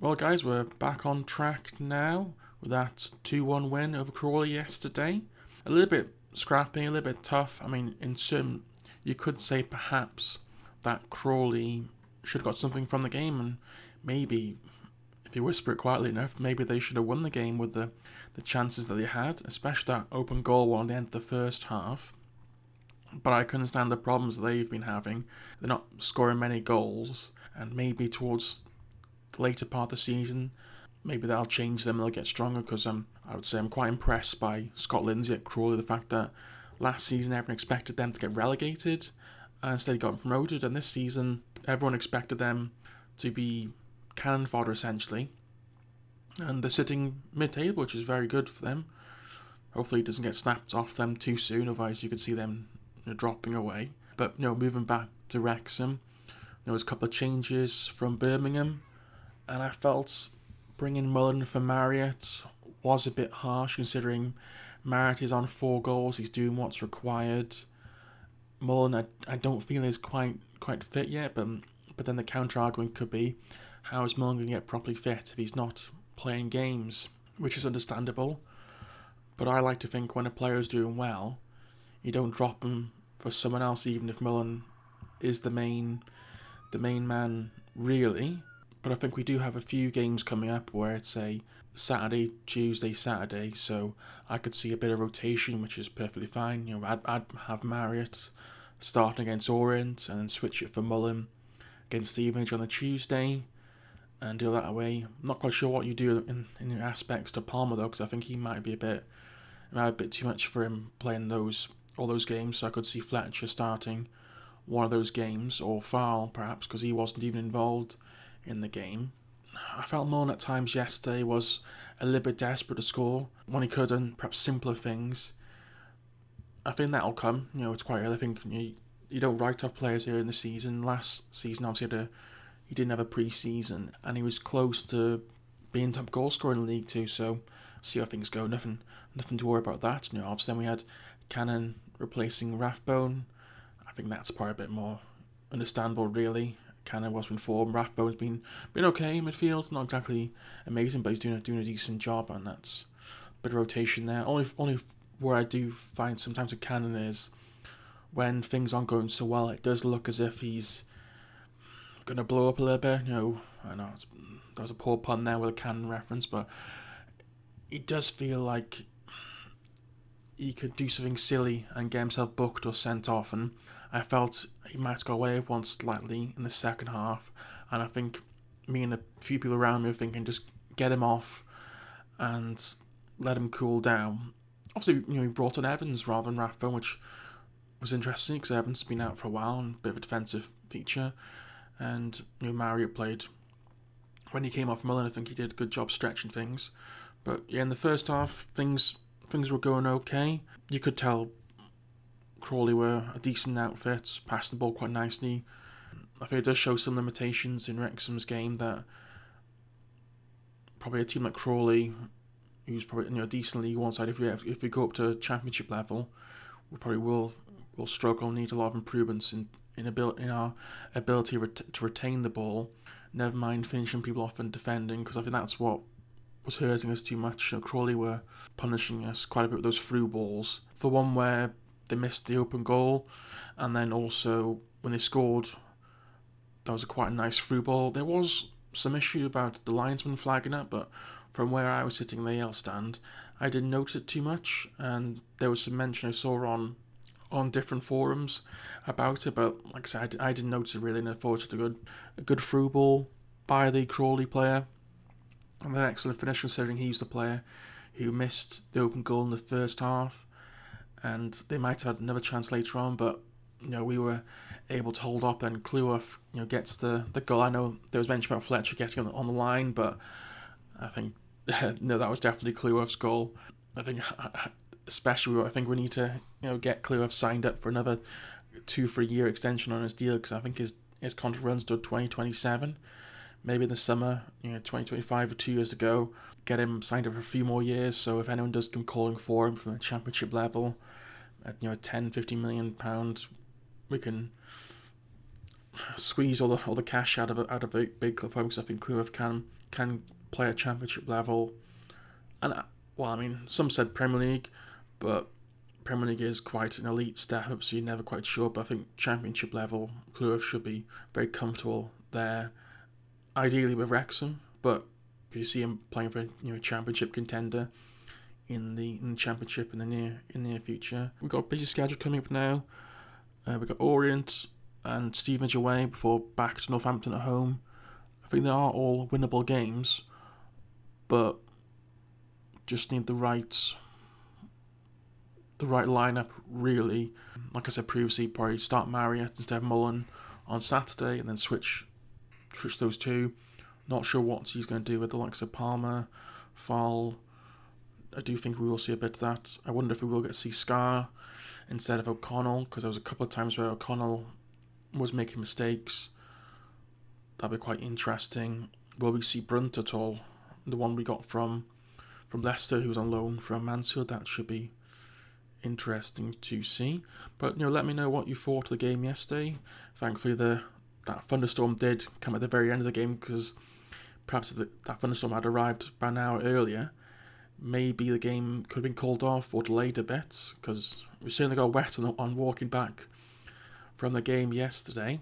Well, guys, we're back on track now with that 2-1 win over Crawley yesterday. A little bit scrappy, a little bit tough. I mean, in some, you could say perhaps that Crawley should have got something from the game, and maybe, if you whisper it quietly enough, maybe they should have won the game with the chances that they had, especially that open goal one at the end of the first half. But I can understand the problems they've been having. They're not scoring many goals, and maybe towards the later part of the season, maybe that'll change them, they'll get stronger, because I would say I'm quite impressed by Scott Lindsay at Crawley, the fact that last season everyone expected them to get relegated, and instead they got promoted, and this season everyone expected them to be cannon fodder essentially, and they're sitting mid-table, which is very good for them. Hopefully it doesn't get snapped off them too soon, otherwise you could see them dropping away. But moving back to Wrexham, there was a couple of changes from Birmingham, and I felt bringing Mullen for Marriott was a bit harsh, considering Marriott is on 4 goals, he's doing what's required. Mullen, I don't feel is quite fit yet, but then the counter argument could be, how is Mullen going to get properly fit if he's not playing games? Which is understandable, but I like to think when a player is doing well, you don't drop him for someone else, even if Mullen is the main man, really. But I think we do have a few games coming up where it's a Saturday, Tuesday, Saturday, so I could see a bit of rotation, which is perfectly fine. I'd have Marriott starting against Orient and then switch it for Mullen against Stevenage on the Tuesday and do it that way. I'm not quite sure what you do in aspects to Palmer though, because I think he might be a bit too much for him playing all those games, so I could see Fletcher starting one of those games, or Farrell perhaps, because he wasn't even involved in the game. I felt Mullen at times yesterday was a little bit desperate to score when he could, and perhaps simpler things. I think that'll come. It's quite early. I think you don't write off players here in the season. Last season, obviously, he didn't have a pre-season, and he was close to being top goal scorer in the league too. So see how things go. Nothing to worry about that. Obviously, then we had Cannon replacing Rathbone. I think that's probably a bit more understandable, really. Cannon was in form. Rathbone's been okay in midfield, not exactly amazing, but he's doing a decent job, and that's a bit of rotation there. Only where I do find sometimes with Cannon is when things aren't going so well, it does look as if he's gonna blow up a little bit. I know that was a poor pun there with a Cannon reference, but it does feel like he could do something silly and get himself booked or sent off, and I felt he might go away once slightly in the second half, and I think me and a few people around me were thinking just get him off and let him cool down. Obviously, he brought in Evans rather than Rathbone, which was interesting because Evans has been out for a while and a bit of a defensive feature, and Marriott played when he came off Mullen. I think he did a good job stretching things, but in the first half things were going okay. You could tell Crawley were a decent outfit, passed the ball quite nicely. I think it does show some limitations in Wrexham's game that probably a team like Crawley, who's probably a decent League One side, if we go up to Championship level, we probably will struggle and need a lot of improvements in our ability to retain the ball. Never mind finishing people off and defending, because I think that's what was hurting us too much. Crawley were punishing us quite a bit with those through balls. The one where they missed the open goal, and then also when they scored, that was quite a nice through ball. There was some issue about the linesman flagging up, but from where I was sitting in the AL stand, I didn't notice it too much, and there was some mention I saw on different forums about it, but like I said, I didn't notice it really, and I thought it was a good through ball by the Crawley player, and an excellent finish considering he's the player who missed the open goal in the first half, and they might have had another chance later on, but we were able to hold up, and Cleworth gets the goal. I know there was mention about Fletcher getting on the line, but I think no, that was definitely Cleworth's goal. I think especially I think we need to get Cleworth signed up for another 2-3 year extension on his deal, because I think his contract runs to 2027. Maybe in the summer, 2025 or 2 years ago, get him signed up for a few more years. So if anyone does come calling for him from the Championship level at 10-15 million pounds, we can squeeze all the cash out of a big club, because I think Cleworth can can play at Championship level. And, well, I mean, some said Premier League, but Premier League is quite an elite step up, so you're never quite sure. But I think Championship level, Cleworth should be very comfortable there, ideally with Wrexham. But if you see him playing for a Championship contender in the Championship in the near future, we've got a busy schedule coming up now. We've got Orient and Stevenage away before back to Northampton at home. I think they are all winnable games, but just need the right lineup, really. Like I said previously, probably start Marriott instead of Mullen on Saturday and then switch those two. Not sure what he's going to do with the likes of Palmer, Fall. I do think we will see a bit of that. I wonder if we will get to see Scar instead of O'Connell, because there was a couple of times where O'Connell was making mistakes. That'd be quite interesting. Will we see Brunt at all? The one we got from Leicester, who was on loan from Mansfield. That should be interesting to see. But let me know what you thought of the game yesterday. Thankfully, that thunderstorm did come at the very end of the game, because perhaps if that thunderstorm had arrived by an hour earlier, maybe the game could have been called off or delayed a bit, because we certainly got wet on walking back from the game yesterday.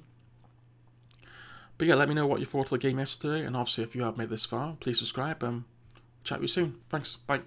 But yeah, let me know what you thought of the game yesterday, and obviously if you have made it this far, please subscribe. Chat with you soon. Thanks. Bye.